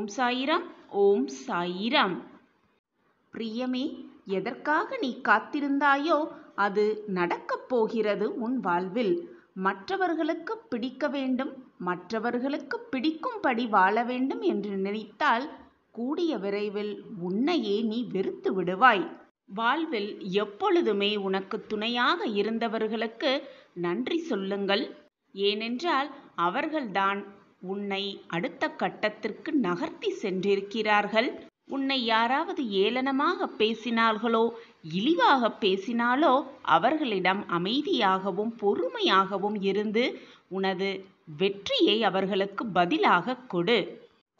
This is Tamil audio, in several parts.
ஓம் சாயிராம். ஓம் சாயிராம். பிரியமே, எதற்காக நீ காத்திருந்தாயோ அது நடக்கப் போகிறது உன் வாழ்வில். மற்றவர்களுக்கு பிடிக்க வேண்டும், மற்றவர்களுக்கு பிடிக்கும்படி வாழ வேண்டும் என்று நினைத்தால் கூடிய விரைவில் உன்னையே நீ வெறுத்து விடுவாய். வாழ்வில் எப்பொழுதுமே உனக்கு துணையாக இருந்தவர்களுக்கு நன்றி சொல்லுங்கள். ஏனென்றால் அவர்கள்தான் உன்னை அடுத்த கட்டத்திற்கு நகர்த்தி சென்றிருக்கிறார்கள். உன்னை யாராவது ஏளனமாக பேசினார்களோ, இழிவாக பேசினாலோ அவர்களிடம் அமைதியாகவும் பொறுமையாகவும் இருந்து உனது வெற்றியை அவர்களுக்கு பதிலாக கொடு.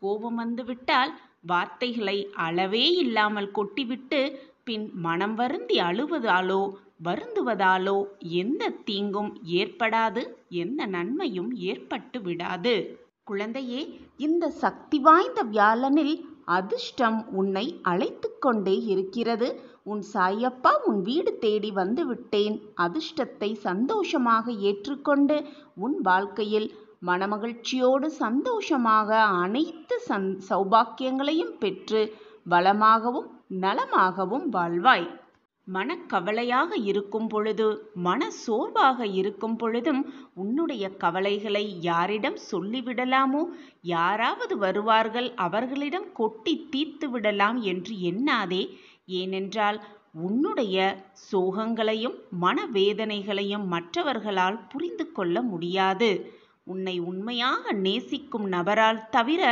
கோபம் வந்துவிட்டால் வார்த்தைகளை அளவே இல்லாமல் கொட்டிவிட்டு பின் மனம் வருந்தி அழுவதாலோ வருந்துவதாலோ எந்த தீங்கும் ஏற்படாது, எந்த நன்மையும் ஏற்பட்டு விடாது. குழந்தையே, இந்த சக்தி வாய்ந்த வியாழனில் அதிர்ஷ்டம் உன்னை அழைத்து கொண்டே இருக்கிறது. உன் சாயப்பா உன் வீடு தேடி வந்து விட்டேன். அதிர்ஷ்டத்தை சந்தோஷமாக ஏற்றுக்கொண்டு உன் வாழ்க்கையில் மனமகிழ்ச்சியோடு சந்தோஷமாக அனைத்து சௌபாக்கியங்களையும் பெற்று வளமாகவும் நலமாகவும் வாழ்வாய். மனக்கவலையாக இருக்கும் பொழுது, மன சோர்வாக இருக்கும் பொழுதும் உன்னுடைய கவலைகளை யாரிடம் சொல்லிவிடலாமோ, யாராவது வருவார்கள் அவர்களிடம் கொட்டி தீர்த்து விடலாம் என்று எண்ணாதே. ஏனென்றால் உன்னுடைய சோகங்களையும் மனவேதனைகளையும் மற்றவர்களால் புரிந்து கொள்ள முடியாது. உன்னை உண்மையாக நேசிக்கும் நபரால் தவிர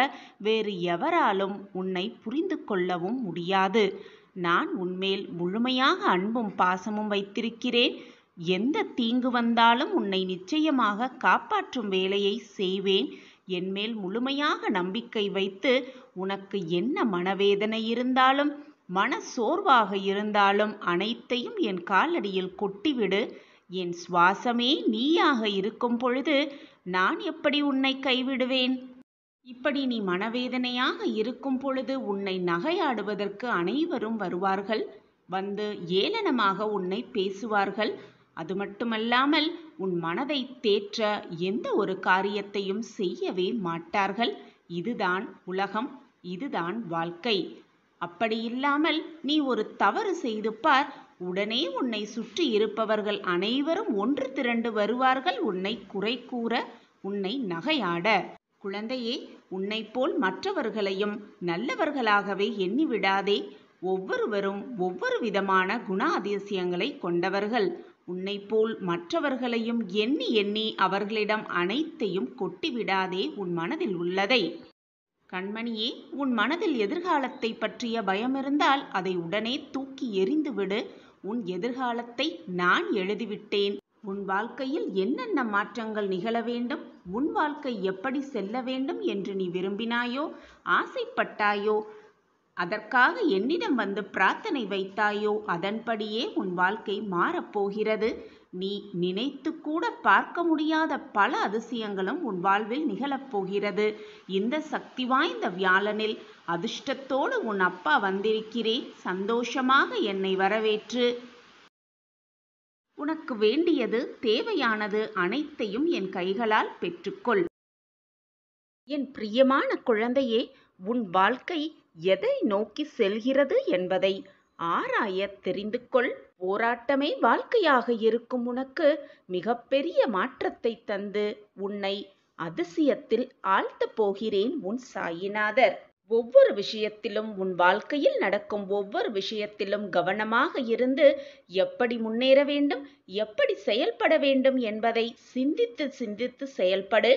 வேறு எவராலும் உன்னை புரிந்து கொள்ளவும் முடியாது. நான் உன்மேல் முழுமையாக அன்பும் பாசமும் வைத்திருக்கிறேன். எந்த தீங்கு வந்தாலும் உன்னை நிச்சயமாக காப்பாற்றும் வேலையை செய்வேன். என்மேல் முழுமையாக நம்பிக்கை வைத்து உனக்கு என்ன மனவேதனை இருந்தாலும் மன சோர்வாக இருந்தாலும் அனைத்தையும் என் காலடியில் கொட்டிவிடு. என் சுவாசமே நீயாக இருக்கும் பொழுது நான் எப்படி உன்னை கைவிடுவேன்? இப்படி நீ மனவேதனையாக இருக்கும் பொழுது உன்னை நகையாடுவதற்கு அனைவரும் வருவார்கள். வந்து ஏளனமாக உன்னை பேசுவார்கள். அது மட்டுமல்லாமல் உன் மனதை தேற்ற எந்த ஒரு காரியத்தையும் செய்யவே மாட்டார்கள். இதுதான் உலகம், இதுதான் வாழ்க்கை. அப்படியில்லாமல் நீ ஒரு தவறு செய்து பார், உடனே உன்னை சுற்றி இருப்பவர்கள் அனைவரும் ஒன்று திரண்டு வருவார்கள் உன்னை குறை கூற, உன்னை நகையாட. குழந்தையே, உன்னை போல் மற்றவர்களையும் நல்லவர்களாகவே எண்ணிவிடாதே. ஒவ்வொருவரும் ஒவ்வொரு விதமான குணாதிசயங்களை கொண்டவர்கள். உன்னை போல் மற்றவர்களையும் எண்ணி எண்ணி அவர்களிடம் அனைத்தையும் கொட்டிவிடாதே உன் மனதில் உள்ளதை. கண்மணியே, உன் மனதில் எதிர்காலத்தை பற்றிய பயம் இருந்தால் அதை உடனே தூக்கி எறிந்துவிடு. உன் எதிர்காலத்தை நான் எழுதிவிட்டேன். உன் வாழ்க்கையில் என்னென்ன மாற்றங்கள் நிகழ வேண்டும், உன் வாழ்க்கை எப்படி செல்ல வேண்டும் என்று நீ விரும்பினாயோ, ஆசைப்பட்டாயோ, அதற்காக என்னிடம் வந்து பிரார்த்தனை வைத்தாயோ, அதன்படியே உன் வாழ்க்கை மாறப்போகிறது. நீ நினைத்து கூட பார்க்க முடியாத பல அதிசயங்களும் உன் வாழ்வில் நிகழப்போகிறது. இந்த சக்தி வாய்ந்த வியாழனில் அதிர்ஷ்டத்தோடு உன் அப்பா வந்திருக்கிறேன். சந்தோஷமாக என்னை வரவேற்று உனக்கு வேண்டியது தேவையானது அனைத்தையும் என் கைகளால் பெற்றுக்கொள். என் பிரியமான குழந்தையே, உன் வாழ்க்கை எதை நோக்கி செல்கிறது என்பதை ஆராய தெரிந்து கொள். போராட்டமே வாழ்க்கையாக இருக்கும் உனக்கு மிகப்பெரிய மாற்றத்தை தந்து உன்னை அதிசயத்தில் ஆழ்த்தப் போகிறேன் உன் சாயிநாதர். ஒவ்வொரு விஷயத்திலும், உன் வாழ்க்கையில் நடக்கும் ஒவ்வொரு விஷயத்திலும் கவனமாக இருந்து எப்படி முன்னேற வேண்டும், எப்படி செயல்பட வேண்டும் என்பதை சிந்தித்து சிந்தித்து செயல்படு.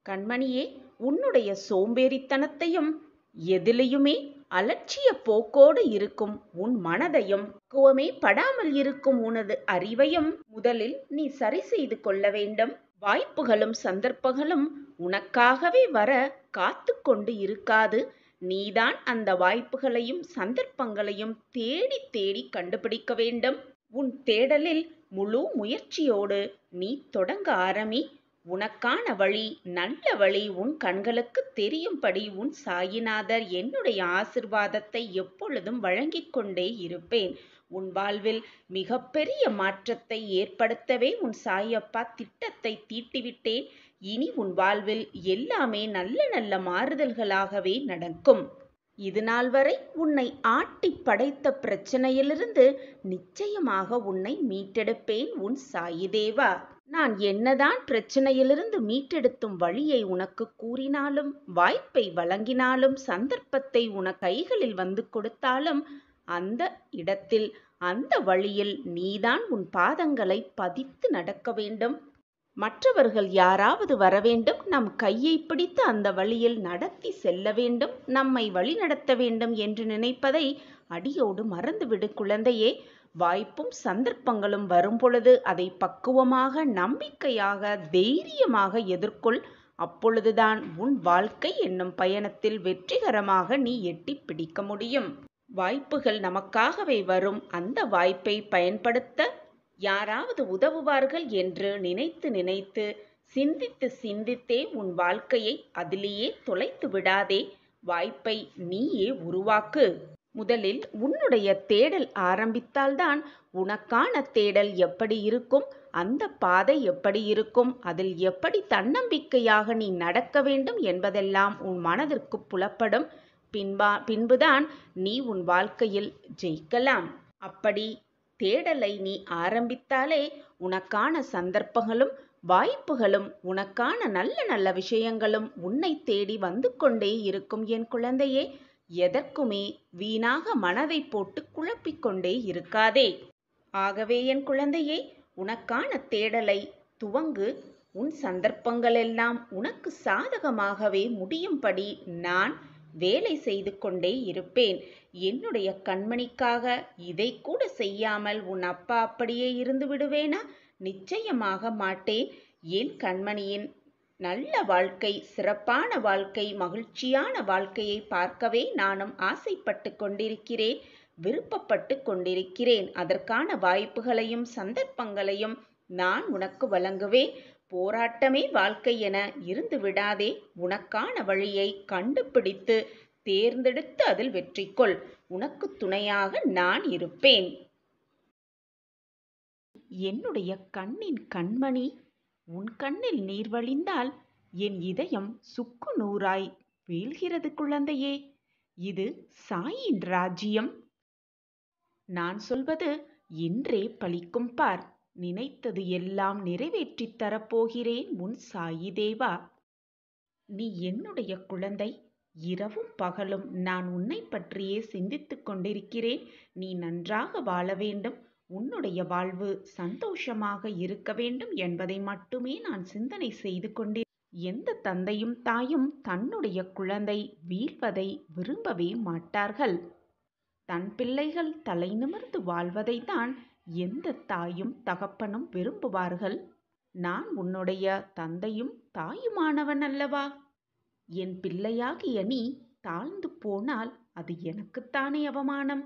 கண்மணியே, உன்னுடைய சோம்பேறித்தனத்தையும் எதிலையுமே அலட்சிய போக்கோடு இருக்கும் உன் மனதையும் கோவமே படாமல் இருக்கும் உனது அறிவையும் முதலில் நீ சரி செய்து கொள்ள வேண்டும். வாய்ப்புகளும் சந்தர்ப்பங்களும் உனக்காகவே வர காத்து கொண்டு இருக்காது. நீதான் அந்த வாய்ப்புகளையும் சந்தர்ப்பங்களையும் தேடி தேடி கண்டுபிடிக்க வேண்டும். உன் தேடலில் முழு முயற்சியோடு நீ தொடங்க ஆரம்பி. உனக்கான வழி, நல்ல வழி உன் கண்களுக்கு தெரியும்படி உன் சாயிநாதர் என்னுடைய ஆசிர்வாதத்தை எப்பொழுதும் வழங்கிக் கொண்டே இருப்பேன். உன் வாழ்வில் மிகப்பெரிய மாற்றத்தை ஏற்படுத்தவே உன் சாயப்பா திட்டத்தை தீட்டிவிட்டேன். இனி உன் வாழ்வில் எல்லாமே நல்ல நல்ல மாறுதல்களாகவே நடக்கும். இதுநாள் வரை உன்னை ஆட்டி படைத்த பிரச்சனையிலிருந்து நிச்சயமாக உன்னை மீட்டெடுப்பேன் உன் சாயி தேவா. நான் என்னதான் பிரச்சனையிலிருந்து மீட்டெடுத்தும் வழியை உனக்கு கூறினாலும், வாய்ப்பை வழங்கினாலும், சந்தர்ப்பத்தை உன கைகளில் வந்து கொடுத்தாலும், அந்த இடத்தில் அந்த வழியில் நீதான் உன் பாதங்களை பதித்து நடக்க வேண்டும். மற்றவர்கள் யாராவது வரவேண்டும், நம் கையை பிடித்து அந்த வழியில் நடத்தி செல்ல வேண்டும், நம்மை வழிநடத்த வேண்டும் என்று நினைப்பதை அடியோடு மறந்துவிடு குழந்தையே. வாய்ப்பும் சந்தர்ப்பங்களும் வரும்பொழுது அதை பக்குவமாக, நம்பிக்கையாக, தைரியமாக எதிர்கொள். அப்பொழுதுதான் உன் வாழ்க்கை என்னும் பயணத்தில் வெற்றிகரமாக நீ எட்டி பிடிக்க முடியும். வாய்ப்புகள் நமக்காகவே வரும். அந்த வாய்ப்பை பயன்படுத்த யாராவது உதவுவார்கள் என்று நினைத்து நினைத்து, சிந்தித்து சிந்தித்தே உன் வாழ்க்கையை அதிலேயே தொலைத்து விடாதே. வாய்ப்பை நீயே உருவாக்கு. முதலில் உன்னுடைய தேடல் ஆரம்பித்தால்தான் உனக்கான தேடல் எப்படி இருக்கும், அந்த பாதை எப்படி இருக்கும், அதில் எப்படி தன்னம்பிக்கையாக நீ நடக்க வேண்டும் என்பதெல்லாம் உன் மனதிற்கு புலப்படும். பின்புதான் நீ உன் வாழ்க்கையில் ஜெயிக்கலாம். அப்படி தேடலை நீ ஆரம்பித்தாலே உனக்கான சந்தர்ப்பங்களும் வாய்ப்புகளும், உனக்கான நல்ல நல்ல விஷயங்களும் உன்னை தேடி வந்து கொண்டே இருக்கும். என் குழந்தையே, எதற்குமே வீணாக மனதை போட்டு குழப்பிக்கொண்டே இருக்காதே. ஆகவே என் குழந்தையே, உனக்கான தேடலை துவங்கு. உன் சந்தர்ப்பங்களெல்லாம் உனக்கு சாதகமாகவே முடியும்படி நான் வேலை செய்து கொண்டே இருப்பேன். என்னுடைய கண்மணிக்காக இதை கூட செய்யாமல் உன் அப்பா அப்படியே இருந்து விடுவேனா? நிச்சயமாக மாட்டேன். என் கண்மணியின் நல்ல வாழ்க்கை, சிறப்பான வாழ்க்கை, மகிழ்ச்சியான வாழ்க்கையை பார்க்கவே நானும் ஆசைப்பட்டு கொண்டிருக்கிறேன், விருப்பப்பட்டு கொண்டிருக்கிறேன். அதற்கான வாய்ப்புகளையும் சந்தர்ப்பங்களையும் நான் உனக்கு வழங்குவேன். போராட்டமே வாழ்க்கை என இருந்து விடாதே. உனக்கான வழியை கண்டுபிடித்து தேர்ந்தெடுத்து அதில் வெற்றி கொள். உனக்கு துணையாக நான் இருப்பேன். என்னுடைய கண்ணின் கண்மணி, உன் கண்ணில் நீர் வழிந்தால் என் இதயம் சுக்கு நூறாய் வீழ்கிறது குழந்தையே. இது சாயின் ராஜ்யம். நான் சொல்வது இன்றே பலிக்கும் பார். நினைத்தது எல்லாம் நிறைவேற்றித் தரப்போகிறேன் உன் சாயி தேவா. நீ என்னுடைய குழந்தை. இரவும் பகலும் நான் உன்னை பற்றியே சிந்தித்துக் கொண்டிருக்கிறேன். நீ நன்றாக வாழ வேண்டும், உன்னுடைய வாழ்வு சந்தோஷமாக இருக்க வேண்டும் என்பதை மட்டுமே நான் சிந்தனை செய்து கொண்டே. எந்த தந்தையும் தாயும் தன்னுடைய குழந்தை வீழ்வதை விரும்பவே மாட்டார்கள். தன் பிள்ளைகள் தலை நிமிர்ந்து வாழ்வதைத்தான் எந்த தாயும் தகப்பனும் விரும்புவார்கள். நான் உன்னுடைய தந்தையும் தாயுமானவன் அல்லவா? என் பிள்ளையாகிய நீ தாழ்ந்து போனால் அது எனக்குத்தானே அவமானம்.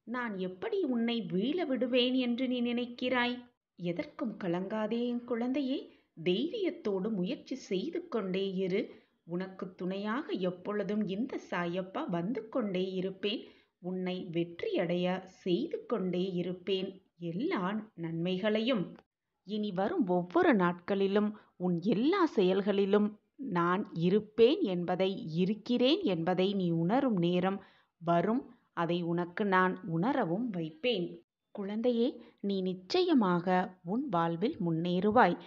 நான் எப்படி உன்னை வீழ விடுவேன் என்று நீ நினைக்கிறாய்? எதற்கும் கலங்காதே என் குழந்தையே. தைரியத்தோடு முயற்சி செய்து கொண்டே இரு. உனக்கு துணையாக எப்பொழுதும் இந்த சாயப்பா வந்து கொண்டே இருப்பேன். உன்னை வெற்றியடைய செய்து கொண்டே இருப்பேன் எல்லா நன்மைகளையும். இனி வரும் ஒவ்வொரு நாட்களிலும் உன் எல்லா செயல்களிலும் நான் இருப்பேன் என்பதை, இருக்கிறேன் என்பதை நீ உணரும் நேரம் வரும். அதை உனக்கு நான் உணரவும் வைப்பேன். குழந்தையே, நீ நிச்சயமாக உன் வாழ்வில் முன்னேறுவாய்.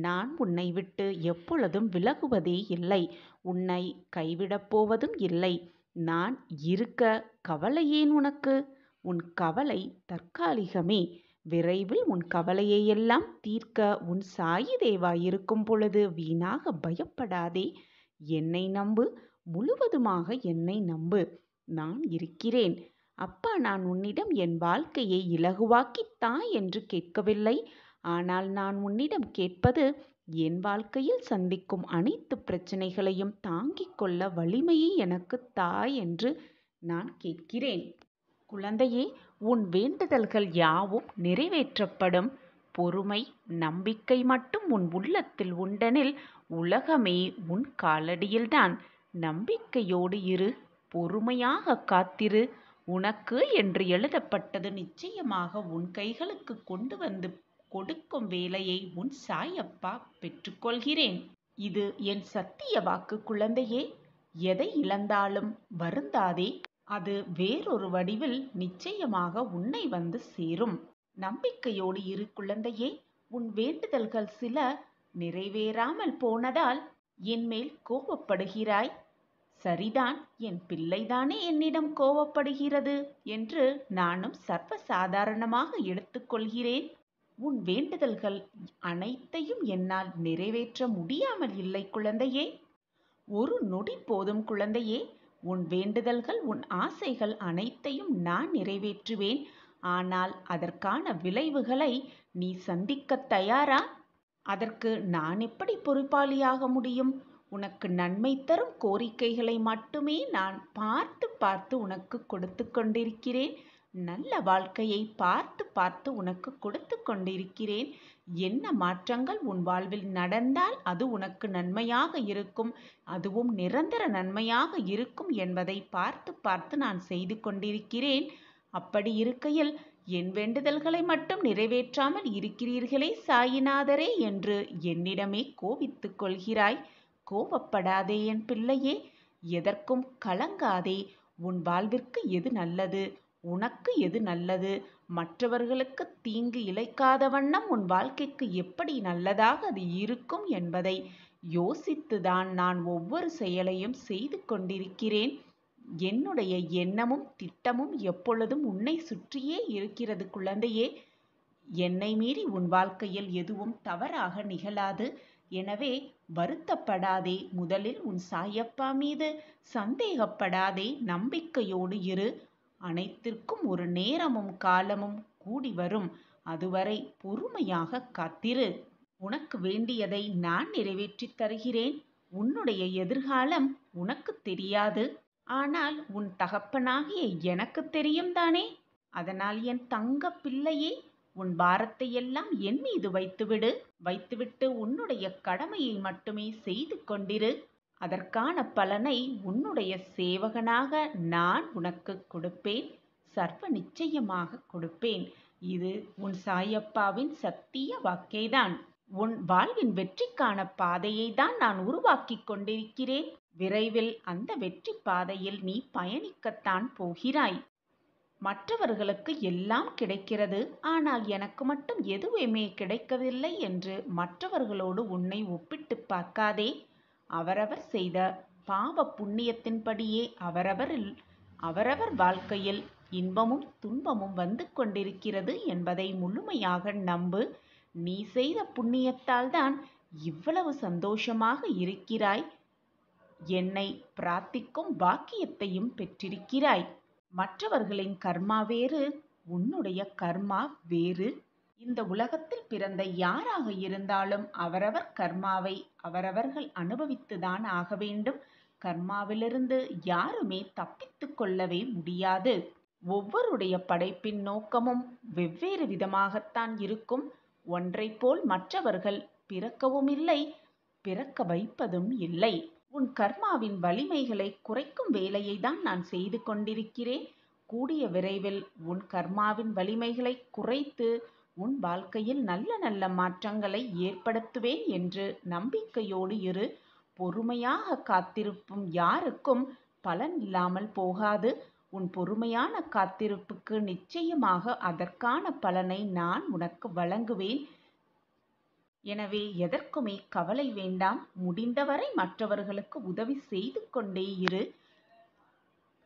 நான் உன்னை விட்டு எப்பொழுதும் விலகுவதே இல்லை. உன்னை கைவிடப் போவதும் இல்லை. நான் இருக்க கவலை ஏன் உனக்கு? உன் கவலை தற்காலிகமே. விரைவில் உன் கவலையெல்லாம் தீர்க்க உன் சாயி தேவா இருக்கும் பொழுது வீணாக பயப்படாதே. என்னை நம்பு, முழுவதுமாக என்னை நம்பு. நான் இருக்கிறேன். அப்பா, நான் உன்னிடம் என் வாழ்க்கையை இலகுவாக்கித் தா என்று கேட்கவில்லை. ஆனால் நான் உன்னிடம் கேட்பது, என் வாழ்க்கையில் சந்திக்கும் அனைத்து பிரச்சனைகளையும் தாங்கிக் கொள்ள வலிமையை எனக்கு தா என்று நான் கேட்கிறேன். குழந்தையே, உன் வேண்டுதல்கள் யாவும் நிறைவேற்றப்படும். பொறுமை, நம்பிக்கை மட்டும் உன் உள்ளத்தில் உண்டெனில் உலகமே உன் காலடியில்தான். நம்பிக்கையோடு இரு, பொறுமையாக காத்திரு. உனக்கு என்று எழுதப்பட்டது நிச்சயமாக உன் கைகளுக்கு கொண்டு வந்து கொடுக்கும் வேலையை உன் சாயப்பா பெற்றுக்கொள்கிறேன். இது என் சத்திய வாக்கு குழந்தையே. எதை இழந்தாலும் வருந்தாதே. அது வேறொரு வடிவில் நிச்சயமாக உன்னை வந்து சேரும். நம்பிக்கையோடு இரு குழந்தையே. உன் வேண்டுதல்கள் சில நிறைவேறாமல் போனதால் என்மேல் கோபப்படுகிறாய். சரிதான், என் பிள்ளைதானே என்னிடம் கோபப்படுகிறது என்று நானும் சர்வசாதாரணமாக எடுத்துக்கொள்கிறேன். உன் வேண்டுதல்கள் அனைத்தையும் என்னால் நிறைவேற்ற முடியாமல் இல்லை குழந்தையே. ஒரு நொடி போதும் குழந்தையே. உன் வேண்டுதல்கள், உன் ஆசைகள் அனைத்தையும் நான் நிறைவேற்றுவேன். ஆனால் அதற்கான விளைவுகளை நீ சந்திக்க தயாரா? அதற்கு நான் எப்படி பொறுப்பாளியாக முடியும்? உனக்கு நன்மை தரும் கோரிக்கைகளை மட்டுமே நான் பார்த்து பார்த்து உனக்கு கொடுத்து கொண்டிருக்கிறேன். நல்ல வாழ்க்கையை பார்த்து பார்த்து உனக்கு கொடுத்து கொண்டிருக்கிறேன். என்ன மாற்றங்கள் உன் வாழ்வில் நடந்தால் அது உனக்கு நன்மையாக இருக்கும், அதுவும் நிரந்தர நன்மையாக இருக்கும் என்பதை பார்த்து பார்த்து நான் செய்து கொண்டிருக்கிறேன். அப்படி இருக்கையில் என் வேண்டுதல்களை மட்டும் நிறைவேற்றாமல் இருக்கிறீர்களே சாயிநாதரே என்று என்னிடமே கோபித்துக் கொள்கிறாய். கோபப்படாதே என் பிள்ளையே. எதற்கும் கலங்காதே. உன் வாழ்விற்கு எது நல்லது, உனக்கு எது நல்லது, மற்றவர்களுக்கு தீங்கு இழைக்காத வண்ணம் உன் வாழ்க்கைக்கு எப்படி நல்லதாக அது இருக்கும் என்பதை யோசித்துதான் நான் ஒவ்வொரு செயலையும் செய்து கொண்டிருக்கிறேன். என்னுடைய எண்ணமும் திட்டமும் எப்பொழுதும் உன்னை சுற்றியே இருக்கிறது குழந்தையே. என்னை மீறி உன் வாழ்க்கையில் எதுவும் தவறாக நிகழாது. எனவே வருத்தப்படாதே. முதலில் உன் சாயப்பா மீது சந்தேகப்படாதே. நம்பிக்கையோடு இரு. அனைத்திற்கும் ஒரு நேரமும் காலமும் கூடி வரும். அதுவரை பொறுமையாக காத்திரு. உனக்கு வேண்டியதை நான் நிறைவேற்றித் தருகிறேன். உன்னுடைய எதிர்காலம் உனக்கு தெரியாது. ஆனால் உன் தகப்பனாகிய எனக்கு தெரியும் தானே. அதனால் என் தங்க பிள்ளையே, உன் பாரத்தை எல்லாம் என் மீது வைத்துவிட்டு உன்னுடைய கடமையை மட்டுமே செய்து கொண்டிரு. அதற்கான பலனை உன்னுடைய சேவகனாக நான் உனக்கு கொடுப்பேன். சர்வ நிச்சயமாக கொடுப்பேன். இது உன் சாயப்பாவின் சத்திய வாக்கேதான். உன் வாழ்வின் வெற்றிக்கான பாதையை தான் நான் உருவாக்கி கொண்டிருக்கிறேன். விரைவில் அந்த வெற்றி பாதையில் நீ பயணிக்கத்தான் போகிறாய். மற்றவர்களுக்கு எல்லாம் கிடைக்கிறது, ஆனால் எனக்கு மட்டும் எதுவுமே கிடைக்கவில்லை என்று மற்றவர்களோடு உன்னை ஒப்பிட்டு பார்க்காதே. அவரவர் செய்த பாவ புண்ணியத்தின்படியே அவரவர் வாழ்க்கையில் இன்பமும் துன்பமும் வந்து கொண்டிருக்கிறது என்பதை முழுமையாக நம்பு. நீ செய்த புண்ணியத்தால் தான் இவ்வளவு சந்தோஷமாக இருக்கிறாய். என்னை பிரார்த்திக்கும் பாக்கியத்தையும் பெற்றிருக்கிறாய். மற்றவர்களின் கர்மா வேறு, உன்னுடைய கர்மா வேறு. இந்த உலகத்தில் பிறந்த யாராக இருந்தாலும் அவரவர் கர்மாவை அவரவர்கள் அனுபவித்துதான் ஆக வேண்டும். கர்மாவிலிருந்து யாருமே தப்பித்து கொள்ளவே முடியாது. ஒவ்வொருடைய படைப்பின் நோக்கமும் வெவ்வேறு விதமாகத்தான் இருக்கும். ஒன்றை போல் மற்றவர்கள் பிறக்கவும் இல்லை, பிறக்க வைப்பதும் இல்லை. உன் கர்மாவின் வலிமைகளை குறைக்கும் வேலையை தான் நான் செய்து கொண்டிருக்கிறேன். கூடிய விரைவில் உன் கர்மாவின் வலிமைகளை குறைத்து உன் வாழ்க்கையில் நல்ல நல்ல மாற்றங்களை ஏற்படுத்துவேன் என்று நம்பிக்கையோடு இரு. பொறுமையாக காத்திருப்பும் யாருக்கும் பலன் இல்லாமல் போகாது. உன் பொறுமையான காத்திருப்புக்கு நிச்சயமாக அதற்கான பலனை நான் உனக்கு வழங்குவேன். எனவே எதற்குமே கவலை வேண்டாம். முடிந்தவரை மற்றவர்களுக்கு உதவி செய்து கொண்டே இரு.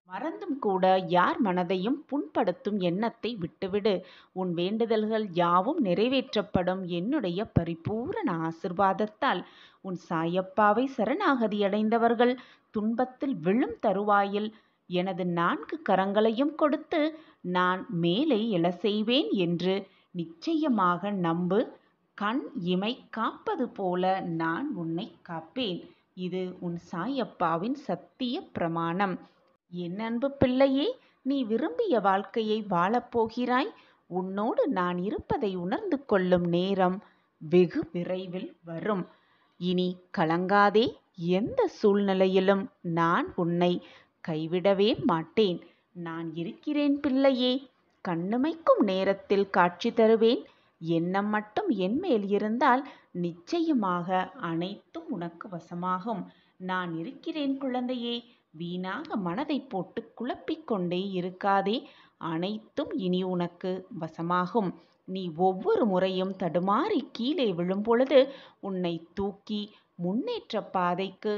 மறந்தும் கூட யார் மனதையும் புண்படுத்தும் எண்ணத்தை விட்டுவிடு. உன் வேண்டுதல்கள் யாவும் நிறைவேற்றப்படும். என்னுடைய பரிபூரண ஆசிர்வாதத்தால் உன் சாயப்பாவை சரணாகதி அடைந்தவர்கள் துன்பத்தில் விழும் தருவாயில் எனது 4 கரங்களையும் கொடுத்து நான் மேலே எழ செய்வேன் என்று நிச்சயமாக நம்பு. கண் இமை காப்பது போல நான் உன்னை காப்பேன். இது உன் சாயப்பாவின் சத்திய பிரமாணம். என் அன்பு பிள்ளையே, நீ விரும்பிய வாழ்க்கையை வாழப்போகிறாய். உன்னோடு நான் இருப்பதை உணர்ந்து கொள்ளும் நேரம் வெகு விரைவில் வரும். இனி கலங்காதே. எந்த சூழ்நிலையிலும் நான் உன்னை கைவிடவே மாட்டேன். நான் இருக்கிறேன் பிள்ளையே. கண்ணிமைக்கும் நேரத்தில் காட்சி தருவேன். எண்ணம் மட்டும் என்மேல் இருந்தால் நிச்சயமாக அனைத்தும் உனக்கு வசமாகும். நான் இருக்கிறேன் குழந்தையே. வீணாக மனதை போட்டு குழப்பிக் கொண்டே இருக்காதே. அனைத்தும் இனி உனக்கு வசமாகும். நீ ஒவ்வொரு முறையும் தடுமாறி கீழே விழும்பொழுது உன்னை தூக்கி முன்னேற்ற பாதைக்கு,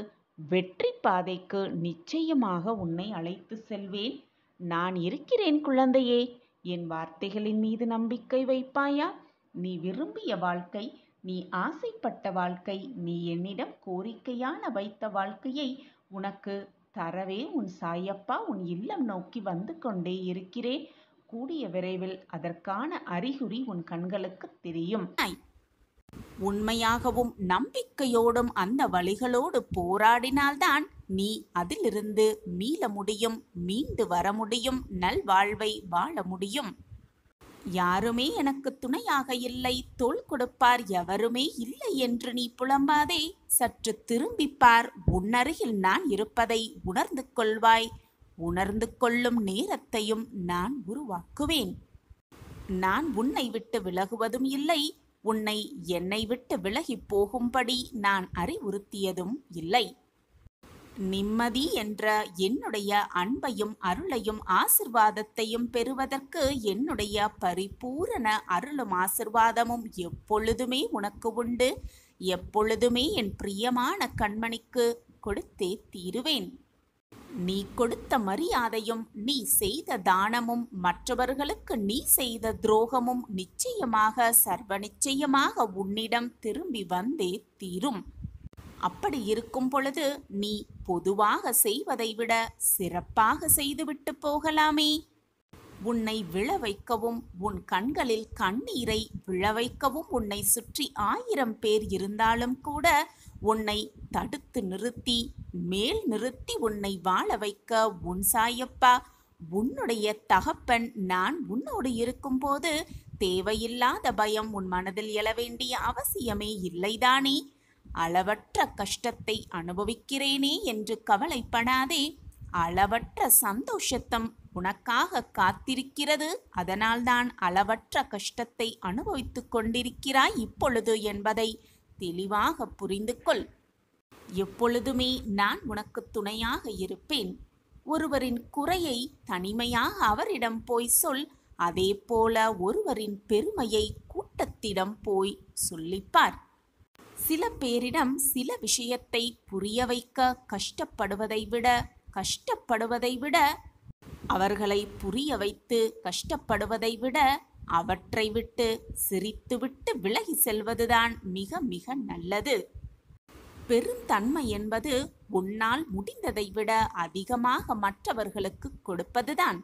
வெற்றி பாதைக்கு நிச்சயமாக உன்னை அழைத்து செல்வேன். நான் இருக்கிறேன் குழந்தையே. என் வார்த்தைகளின் மீது நம்பிக்கை வைப்பாயா? நீ விரும்பிய வாழ்க்கை, நீ ஆசைப்பட்ட வாழ்க்கை, நீ என்னிடம் கோரிக்கையான வைத்த வாழ்க்கையை உனக்கு தரவே உன் சாயப்பா உன் இல்லம் நோக்கி வந்து கொண்டே இருக்கிறேன். கூடிய விரைவில் அதற்கான அறிகுறி உன் கண்களுக்கு தெரியும். உண்மையாகவும் நம்பிக்கையோடும் அந்த வழிகளோடு போராடினால்தான் நீ அதிலிருந்து மீள முடியும், மீண்டு வர முடியும், நல்வாழ்வை வாழ முடியும். யாருமே எனக்கு துணையாக இல்லை, தோள் கொடுப்பார் எவருமே இல்லை என்று நீ புலம்பாதே. சற்று திரும்பிப்பார். உன்னருகில் நான் இருப்பதை உணர்ந்து கொள்வாய். உணர்ந்து கொள்ளும் நேரத்தையும் நான் உருவாக்குவேன். நான் உன்னை விட்டு விலகுவதும் இல்லை, உன்னை என்னை விட்டு விலகி போகும்படி நான் அறிவுறுத்தியதும் இல்லை. நிம்மதி என்ற என்னுடைய அன்பையும் அருளையும் ஆசிர்வாதத்தையும் பெறுவதற்கு என்னுடைய பரிபூரண அருளும் ஆசிர்வாதமும் எப்பொழுதுமே உனக்கு உண்டு. எப்பொழுதுமே என் பிரியமான கண்மணிக்கு கொடுத்தே தீருவேன். நீ கொடுத்த மரியாதையும், நீ செய்த தானமும், மற்றவர்களுக்கு நீ செய்த துரோகமும் நிச்சயமாக சர்வ நிச்சயமாக உன்னிடம் திரும்பி வந்தே தீரும். அப்படி இருக்கும் பொழுது நீ பொதுவாக செய்வதை விட சிறப்பாக செய்துவிட்டு போகலாமே. உன்னை விழ வைக்கவும், உன் கண்களில் கண்ணீரை விழ வைக்கவும் உன்னை சுற்றி 1000 பேர் இருந்தாலும் கூட உன்னை தடுத்து நிறுத்தி, மேல் நிறுத்தி உன்னை வாழ வைக்க உன் சாயப்பா, உன்னுடைய தகப்பன் நான் உன்னோடு இருக்கும்போது தேவையில்லாத பயம் உன் மனதில் எழ வேண்டிய அவசியமே இல்லைதானே? அளவற்ற கஷ்டத்தை அனுபவிக்கிறேனே என்று கவலைப்படாதே. அளவற்ற சந்தோஷத்தம் உனக்காக காத்திருக்கிறது. அதனால்தான் அளவற்ற கஷ்டத்தை அனுபவித்துக் கொண்டிருக்கிறாய் இப்பொழுது என்பதை தெளிவாக புரிந்து கொள். எப்பொழுதுமே நான் உனக்கு துணையாக இருப்பேன். ஒருவரின் குறையை தனிமையாக அவரிடம் போய் சொல். அதே போல ஒருவரின் பெருமையை கூட்டத்திடம் போய் சொல்லிப்பார். சில பேரிடம் சில விஷயத்தை புரிய வைக்க கஷ்டப்படுவதை விட அவர்களை புரிய வைத்து கஷ்டப்படுவதை விட அவற்றை விட்டு சிரித்துவிட்டு விலகி செல்வதுதான் மிக மிக நல்லது. பெருந்தன்மை என்பது உன்னால் முடிந்ததை விட அதிகமாக மற்றவர்களுக்கு கொடுப்பதுதான்.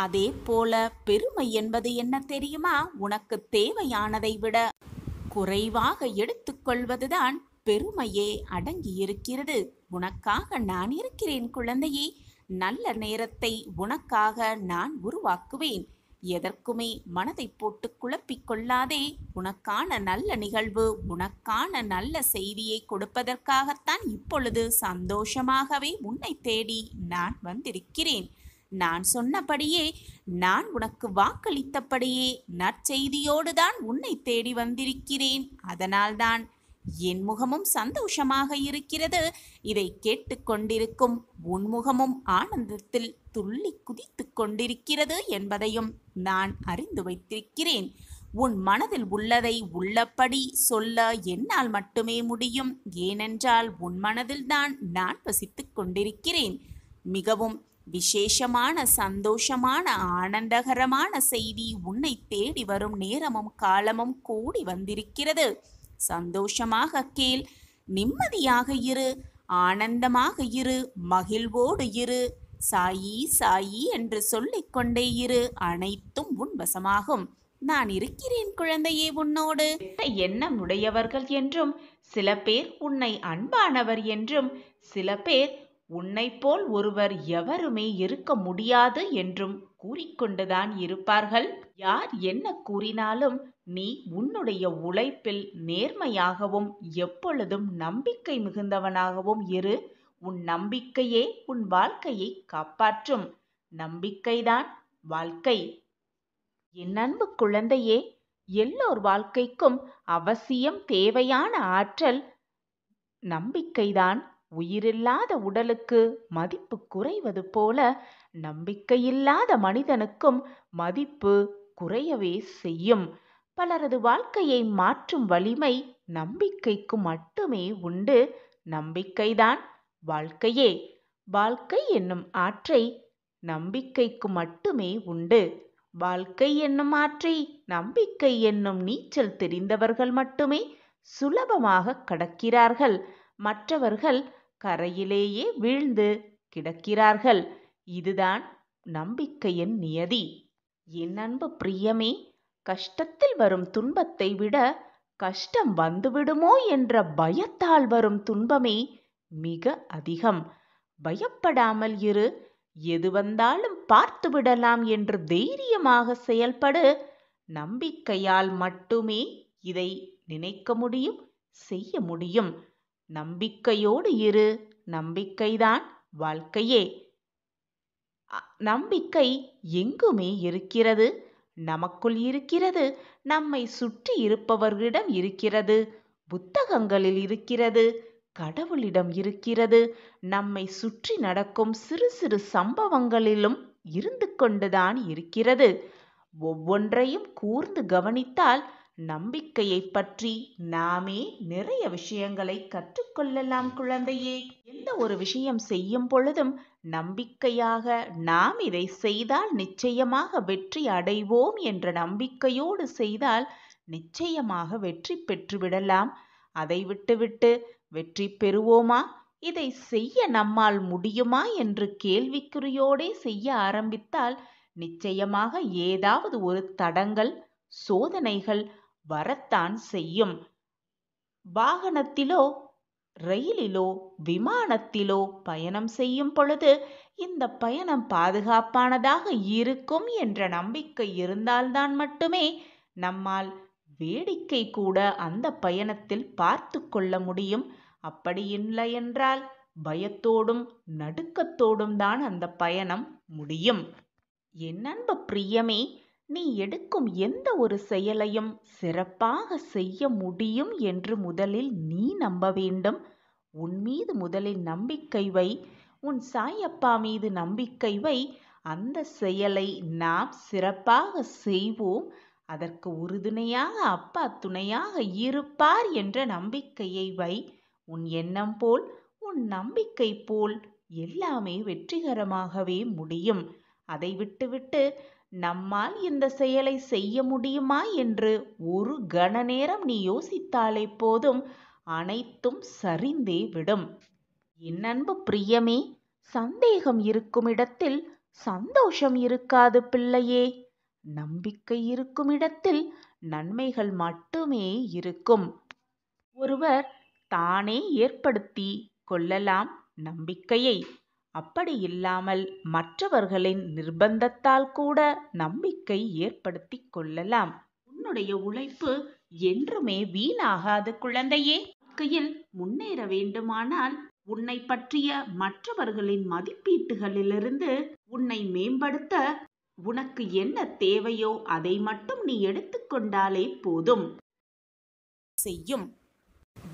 அதே போல பெருமை என்பது என்ன தெரியுமா? உனக்கு தேவையானதை விட குறைவாக எடுத்துக்கொள்வதுதான் பெருமையே அடங்கியிருக்கிறது. உனக்காக நான் இருக்கிறேன் குழந்தையே. நல்ல நேரத்தை உனக்காக நான் உருவாக்குவேன். எதற்குமே மனதை போட்டு குழப்பிக் கொள்ளாதே. உனக்கான நல்ல நிகழ்வு, உனக்கான நல்ல செய்தியை கொடுப்பதற்காகத்தான் இப்பொழுது சந்தோஷமாகவே உன்னை தேடி நான் வந்திருக்கிறேன். நான் சொன்னபடியே, நான் உனக்கு வாக்களித்தபடியே நற்செய்தியோடு தான் உன்னை தேடி வந்திருக்கிறேன். அதனால்தான் என் முகமும் சந்தோஷமாக இருக்கிறது. இதை கேட்டுக்கொண்டிருக்கும் உன் முகமும் ஆனந்தத்தில் துள்ளி குதித்து கொண்டிருக்கிறது என்பதையும் நான் அறிந்து வைத்திருக்கிறேன். உன் மனதில் உள்ளதை உள்ளபடி சொல்ல என்னால் மட்டுமே முடியும். ஏனென்றால் உன் மனதில்தான் நான் வசித்துக் கொண்டிருக்கிறேன். மிகவும் விசேஷமான, சந்தோஷமான, ஆனந்தகரமான செய்தி உன்னை தேடி வரும் நேரமும் காலமும் கூடி வந்திருக்கிறது. சந்தோஷமாக கேள், நிம்மதியாக இரு, ஆனந்தமாக இரு, மகிழ்வோடு இரு. சாயி சாயி என்று சொல்லிக்கொண்டே இரு. அனைத்தும் உன் வசமாகும். நான் இருக்கிறேன் குழந்தையே உன்னோடு. எண்ணம் உடையவர்கள் என்றும், சில பேர் உன்னை அன்பானவர் என்றும், சில பேர் உன்னை போல் ஒருவர் எவருமே இருக்க முடியாது என்றும் கூறிக்கொண்டுதான் இருப்பார்கள். யார் என்ன கூறினாலும் நீ உன்னுடைய உழைப்பில் நேர்மையாகவும் எப்பொழுதும் நம்பிக்கை மிகுந்தவனாகவும் இரு. உன் நம்பிக்கையே உன் வாழ்க்கையை காப்பாற்றும். நம்பிக்கைதான் வாழ்க்கை. என் அன்பு குழந்தையே, எல்லோர் வாழ்க்கைக்கும் அவசியம் தேவையான ஆற்றல் நம்பிக்கைதான். உயிரில்லாத உடலுக்கு மதிப்பு குறைவது போல நம்பிக்கையில்லாத மனிதனுக்கும் மதிப்பு குறையவே செய்யும். பலரது வாழ்க்கையை மாற்றும் வலிமை நம்பிக்கைக்கு மட்டுமே உண்டு. நம்பிக்கைதான் வாழ்க்கையே. வாழ்க்கை என்னும் ஆற்றை நம்பிக்கைக்கு மட்டுமே உண்டு. வாழ்க்கை என்னும் ஆற்றை நம்பிக்கை என்னும் நீச்சல் தெரிந்தவர்கள் மட்டுமே சுலபமாக கடக்கிறார்கள். மற்றவர்கள் கரையிலேயே வீழ்ந்து கிடக்கிறார்கள். இதுதான் நம்பிக்கையின் நியதி. என் அன்பு பிரியமே, கஷ்டத்தில் வரும் துன்பத்தை விட கஷ்டம் வந்துவிடுமோ என்ற பயத்தால் வரும் துன்பமே மிக அதிகம். பயப்படாமல் இரு. எது வந்தாலும் பார்த்து விடலாம் என்று தைரியமாக செயல்படு. நம்பிக்கையால் மட்டுமே இதை நினைக்க முடியும், செய்ய முடியும். நம்பிக்கையோடு இரு. நம்பிக்கைதான் வாழ்க்கையே. நம்பிக்கை எங்குமே இருக்கிறது. நமக்குள் இருக்கிறது, நம்மை சுற்றி இருப்பவர்களிடம் இருக்கிறது, புத்தகங்களில் இருக்கிறது, கடவுளிடம் இருக்கிறது, நம்மை சுற்றி நடக்கும் சிறு சிறு சம்பவங்களிலும் இருந்து கொண்டுதான் இருக்கிறது. ஒவ்வொன்றையும் கூர்ந்து கவனித்தால் நம்பிக்கையை பற்றி நாமே நிறைய விஷயங்களை கற்றுக்கொள்ளலாம் குழந்தையே. எந்த ஒரு விஷயம் செய்யும் பொழுதும் நம்பிக்கையாக நாம் இதை செய்தால் நிச்சயமாக வெற்றி அடைவோம் என்ற நம்பிக்கையோடு செய்தால் நிச்சயமாக வெற்றி பெற்றுவிடலாம். அதை விட்டுவிட்டு வெற்றி பெறுவோமா, இதை செய்ய நம்மால் முடியுமா என்று கேள்விக்குறியோடே செய்ய ஆரம்பித்தால் நிச்சயமாக ஏதாவது ஒரு தடங்கள், சோதனைகள் வரத்தான் செய்யும். வாகனத்திலோ, ரயிலிலோ, விமானத்திலோ பயணம் செய்யும் பொழுது இந்த பயணம் பாதுகாப்பானதாக இருக்கும் என்ற நம்பிக்கை இருந்தால்தான் மட்டுமே நம்மால் வேடிக்கை கூட அந்த பயணத்தில் பார்த்து கொள்ள முடியும். அப்படி இல்லை என்றால் பயத்தோடும் நடுக்கத்தோடும் தான் அந்த பயணம் முடியும். என் அன்பு பிரியமே, நீ எடுக்கும் எந்த ஒரு செயலையும் சிறப்பாக செய்ய முடியும் என்று முதலில் நீ நம்ப வேண்டும். உன் மீது முதலில் நம்பிக்கை வை. உன் சாயப்பா மீது நம்பிக்கை வை. அந்த செயலை நாம் சிறப்பாக செய்வோம். அதற்கு உறுதுணையாக அப்பா துணையாக இருப்பார் என்ற நம்பிக்கையை வை. உன் எண்ணம் போல், உன் நம்பிக்கை போல் எல்லாமே வெற்றிகரமாகவே முடியும். அதை விட்டுவிட்டு நம்மால் இந்த செயலை செய்ய முடியுமா என்று ஒரு கண நேரம் நீ யோசித்தாலே போதும், அனைத்தும் சரிந்தே விடும். என் அன்பு பிரியமே, சந்தேகம் இருக்கும் இடத்தில் சந்தோஷம் இருக்காது பிள்ளையே. நம்பிக்கை இருக்கும் இடத்தில் நன்மைகள் மட்டுமே இருக்கும். ஒருவர் தானே ஏற்படுத்தி கொள்ளலாம் நம்பிக்கையை. அப்படி இல்லாமல் மற்றவர்களின் நிர்பந்தத்தால் கூட நம்பிக்கை ஏற்படுத்தி கொள்ளலாம். உன்னுடைய உழைப்பு என்றுமே வீணாகாது குழந்தையே. வாழ்க்கையில் முன்னேற வேண்டுமானால் உன்னை பற்றிய மற்றவர்களின் மதிப்பீட்டுகளிலிருந்து உன்னை மேம்படுத்த உனக்கு என்ன தேவையோ அதை மட்டும் நீ எடுத்துக்கொண்டாலே போதும். செய்யும்.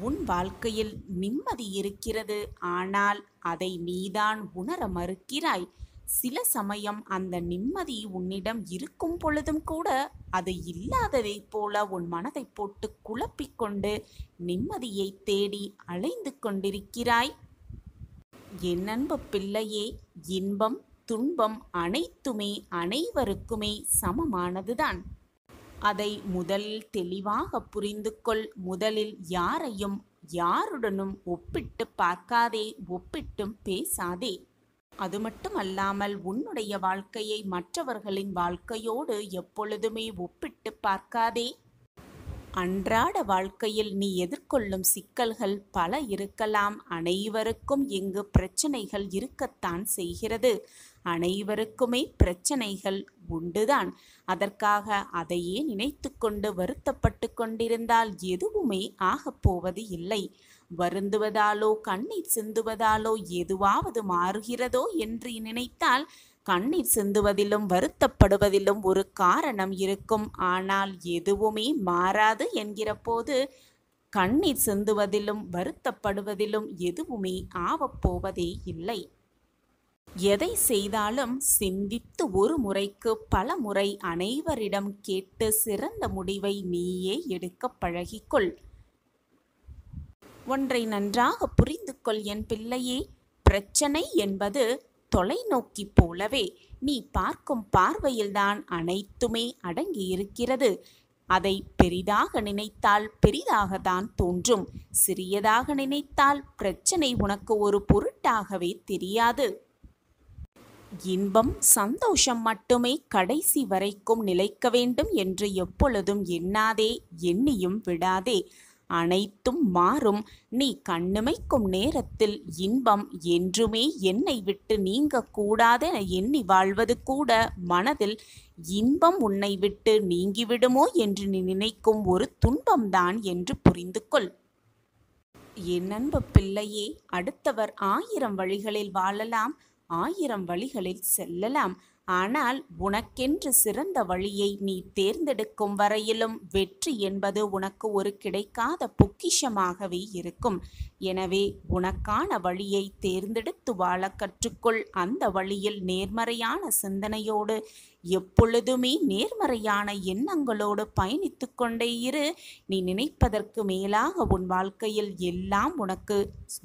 உன் வாழ்க்கையில் நிம்மதி இருக்கிறது, ஆனால் அதை நீதான் உணர மறுக்கிறாய். சில சமயம் அந்த நிம்மதி உன்னிடம் இருக்கும் பொழுதும் கூட அது இல்லாததைப் போல உன் மனதை போட்டு குழப்பிக்கொண்டு நிம்மதியை தேடி அலைந்து கொண்டிருக்கிறாய். என் அன்பு பிள்ளையே, இன்பம் துன்பம் அனைத்துமே அனைவருக்குமே சமமானதுதான். அதை முதலில் தெளிவாக புரிந்து கொள். முதலில் யாரையும் யாருடனும் ஒப்பிட்டு பார்க்காதே, ஒப்பிட்டும் பேசாதே. அது மட்டுமல்லாமல் உன்னுடைய வாழ்க்கையை மற்றவர்களின் வாழ்க்கையோடு எப்பொழுதுமே ஒப்பிட்டு பார்க்காதே. அன்றாட வாழ்க்கையில் நீ எதிர்கொள்ளும் சிக்கல்கள் பல இருக்கலாம். அனைவருக்கும் இங்கு பிரச்சனைகள் இருக்கத்தான் செய்கிறது. அனைவருக்குமே பிரச்சனைகள் உண்டுதான். அதற்காக அதையே நினைத்து கொண்டு வருத்தப்பட்டு கொண்டிருந்தால் எதுவுமே ஆகப்போவது இல்லை. வருந்துவதாலோ கண்ணீர் சிந்துவதாலோ எதுவாவது மாறுகிறதோ என்று நினைத்தால் கண்ணீர் சிந்துவதிலும் வருத்தப்படுவதிலும் ஒரு காரணம் இருக்கும். ஆனால் எதுவுமே மாறாது என்கிற போது கண்ணீர் சிந்துவதிலும் வருத்தப்படுவதிலும் எதுவுமே ஆவப்போவதே இல்லை. எதை செய்தாலும் சிந்தித்து ஒரு முறைக்கு பல முறை அனைவரிடம் கேட்டு சிறந்த முடிவை நீயே எடுக்க பழகிக்கொள். ஒன்றை நன்றாக புரிந்து கொள் என் பிள்ளையே. பிரச்சனை என்பது தொலைநோக்கி போலவே நீ பார்க்கும் பார்வையில்தான் அனைத்துமே அடங்கியிருக்கிறது. அதை பெரிதாக நினைத்தால் பெரிதாகத்தான் தோன்றும். சிறியதாக நினைத்தால் பிரச்சனை உனக்கு ஒரு பொருட்டாகவே தெரியாது. இன்பம் சந்தோஷம் மட்டுமே கடைசி வரைக்கும் நிலைக்க வேண்டும் என்று எப்பொழுதும் எண்ணாதே, எண்ணியும் விடாதே. அனைத்தும் மாறும். நீ கண்ணிமைக்கும் நேரத்தில் இன்பம் என்றுமே என்னை விட்டு நீங்க கூடாதென எண்ணி வாழ்வது கூட மனதில் இன்பம் உன்னை விட்டு நீங்கிவிடுமோ என்று நீ நினைக்கும் ஒரு துன்பம்தான் என்று புரிந்து கொள். என் அன்பு பிள்ளையே, அடுத்தவர் 1000 வழிகளில் வாழலாம், 1000 வழிகளில் செல்லலாம். ஆனால் உனக்கென்று சிறந்த வழியை நீ தேர்ந்தெடுக்கும் வரையிலும் வெற்றி என்பது உனக்கு ஒரு கிடைக்காத பொக்கிஷமாகவே இருக்கும். எனவே உனக்கான வழியை தேர்ந்தெடுத்து வாழ கற்றுக்கொள். அந்த வழியில் நேர்மறையான சிந்தனையோடு எப்பொழுதுமே நேர்மறையான எண்ணங்களோடு பயணித்து கொண்டே இரு. நீ நினைப்பதற்கு மேலாக உன் வாழ்க்கையில் எல்லாம் உனக்கு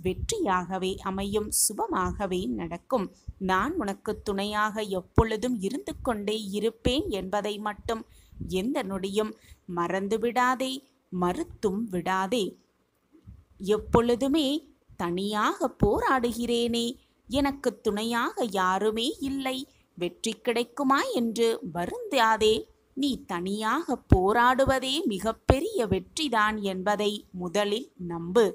வெற்றியாகவே அமையும், சுபமாகவே நடக்கும். நான் உனக்கு துணையாக எப்பொழுதும் இருந்து கொண்டே இருப்பேன் என்பதை மட்டும் எந்த நொடியும் மறந்து விடாதே, மறுத்தும் விடாதே. எப்பொழுதுமே தனியாக போராடுகிறேனே, எனக்கு துணையாக யாருமே இல்லை, வெற்றி கிடைக்குமா என்று வருந்தாதே. நீ தனியாக போராடுவதே மிகப்பெரிய வெற்றிதான் என்பதை முதலில் நம்பு.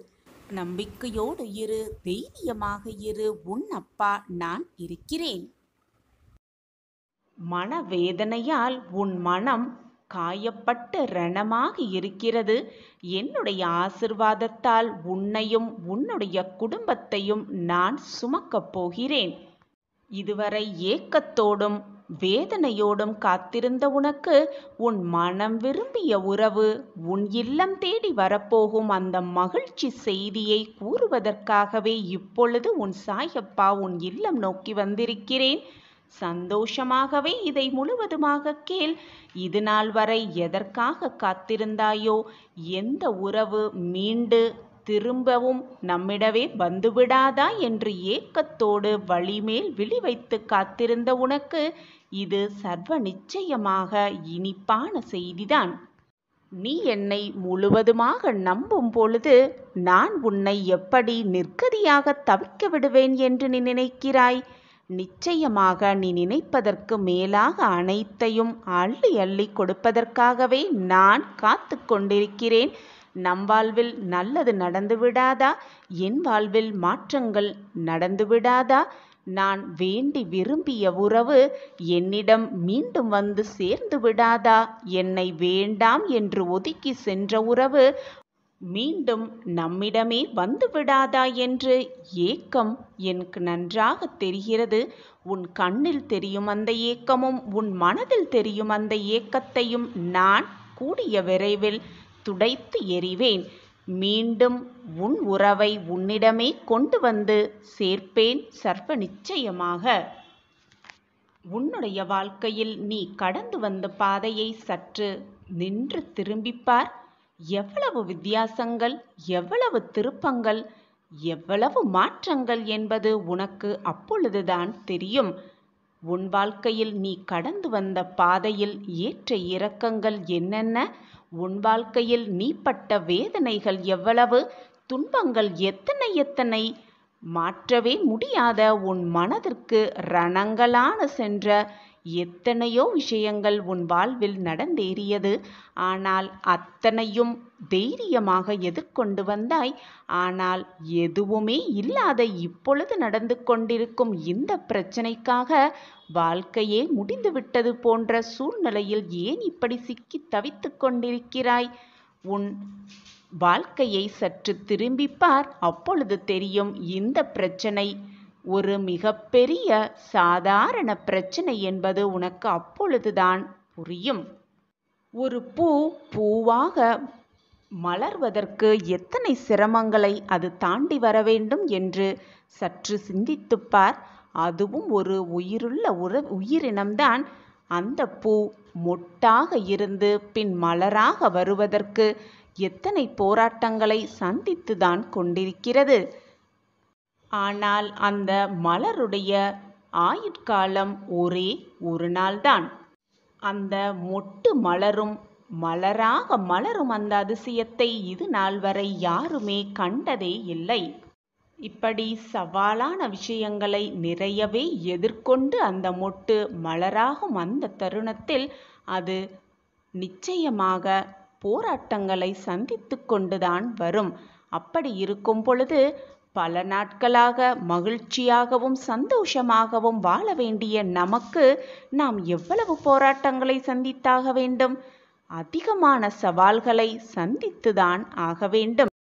நம்பிக்கையோடு இரு, தைரியமாக இரு. உன் அப்பா நான் இருக்கிறேன். மனவேதனையால் உன் மனம் காயப்பட்டு ரணமாக இருக்கிறது. என்னுடைய ஆசிர்வாதத்தால் உன்னையும் உன்னுடைய குடும்பத்தையும் நான் சுமக்கப் போகிறேன். இதுவரை ஏக்கத்தோடும் வேதனையோடும் காத்திருந்த உனக்கு உன் மனம் விரும்பிய உறவு உன் இல்லம் தேடி வரப்போகும் அந்த மகிழ்ச்சி செய்தியை கூறுவதற்காகவே இப்பொழுது உன் சாயப்பா உன் இல்லம் நோக்கி வந்திருக்கிறேன். சந்தோஷமாகவே இதை முழுவதுமாக கேள். இது நாள் வரை எதற்காக காத்திருந்தாயோ, எந்த உறவு மீண்டு திரும்பவும் நம்மிடவே வந்துவிடாதா என்று ஏக்கத்தோடு வழிமேல் விழி வைத்து காத்திருந்த உனக்கு இது சர்வ நிச்சயமாக இனிப்பான செய்திதான். நீ என்னை முழுவதுமாக நம்பும் பொழுது நான் உன்னை எப்படி நிர்கதியாக தவிக்க விடுவேன் என்று நீ நினைக்கிறாய்? நிச்சயமாக நீ நினைப்பதற்கு மேலாக அனைத்தையும் அள்ளி அள்ளி கொடுப்பதற்காகவே நான் காத்து கொண்டிருக்கிறேன். நம் வாழ்வில் நல்லது நடந்து விடாதா? என் வாழ்வில் மாற்றங்கள் நடந்து விடாதா? நான் வேண்டி விரும்பிய உறவு என்னிடம் மீண்டும் வந்து சேர்ந்து விடாதா? என்னை வேண்டாம் என்று ஒதுக்கி சென்ற உறவு மீண்டும் நம்மிடமே வந்து விடாதா என்று ஏக்கம் எனக்கு நன்றாக தெரிகிறது. உன் கண்ணில் தெரியும் அந்த ஏக்கமும் உன் மனதில் தெரியும் அந்த ஏக்கத்தையும் நான் கூடிய விரைவில் துடைத்து எறிவேன். மீண்டும் உன் உறவை உன்னிடமே கொண்டு வந்து சேர்ப்பேன் சர்வ நிச்சயமாக. உன்னுடைய வாழ்க்கையில் நீ கடந்து வந்த பாதையை சற்று நின்று திரும்பிப்பார். எவ்வளவு வித்தியாசங்கள், எவ்வளவு திருப்பங்கள், எவ்வளவு மாற்றங்கள் என்பது உனக்கு அப்பொழுதுதான் தெரியும். உன் வாழ்க்கையில் நீ கடந்து வந்த பாதையில் ஏற்ற இறக்கங்கள் என்னென்ன, உன் வாழ்க்கையில் நீ பட்ட வேதனைகள் எவ்வளவு, துன்பங்கள் எத்தனை எத்தனை, மாற்றவே முடியாத உன் மனதிற்கு ரணங்களான சென்ற எத்தனையோ விஷயங்கள் உன் வாழ்வில் நடந்தேறியது. ஆனால் அத்தனையும் தைரியமாக எதிர்கொண்டு வந்தாய். ஆனால் எதுவுமே இல்லாத இப்பொழுது நடந்து கொண்டிருக்கும் இந்த பிரச்சனைக்காக வாழ்க்கையே முடிந்துவிட்டது போன்ற சூழ்நிலையில் ஏன் இப்படி சிக்கி தவித்து கொண்டிருக்கிறாய்? உன் வாழ்க்கையை சற்று திரும்பிப்பார். அப்பொழுது தெரியும் இந்த பிரச்சனை ஒரு மிகப்பெரிய சாதாரண பிரச்சனை என்பது உனக்கு அப்பொழுதுதான் புரியும். ஒரு பூ பூவாக மலர்வதற்கு எத்தனை சிரமங்களை அது தாண்டி வர வேண்டும் என்று சற்று சிந்தித்துப் பார். அதுவும் ஒரு உயிருள்ள உயிரினம்தான். அந்த பூ மொட்டாக இருந்து பின் மலராக வருவதற்கு எத்தனை போராட்டங்களை சந்தித்துதான் கொண்டிருக்கிறது. ஆனால் அந்த மலருடைய ஆயுட்காலம் ஒரே ஒரு நாள்தான். அந்த மொட்டு மலராக மலரும் அந்த அதிசயத்தை இது நாள் வரை யாருமே கண்டதே இல்லை. இப்படி சவாலான விஷயங்களை நிறையவே எதிர்கொண்டு அந்த மொட்டு மலராகும் அந்த தருணத்தில் அது நிச்சயமாக போராட்டங்களை சந்தித்து கொண்டுதான் வரும். அப்படி இருக்கும் பொழுது பல நாட்களாக மகிழ்ச்சியாகவும் சந்தோஷமாகவும் வாழ வேண்டிய நமக்கு நாம் எவ்வளவு போராட்டங்களை சந்தித்தாக வேண்டும்? அதிகமான சவால்களை சந்தித்துதான் ஆக வேண்டும்.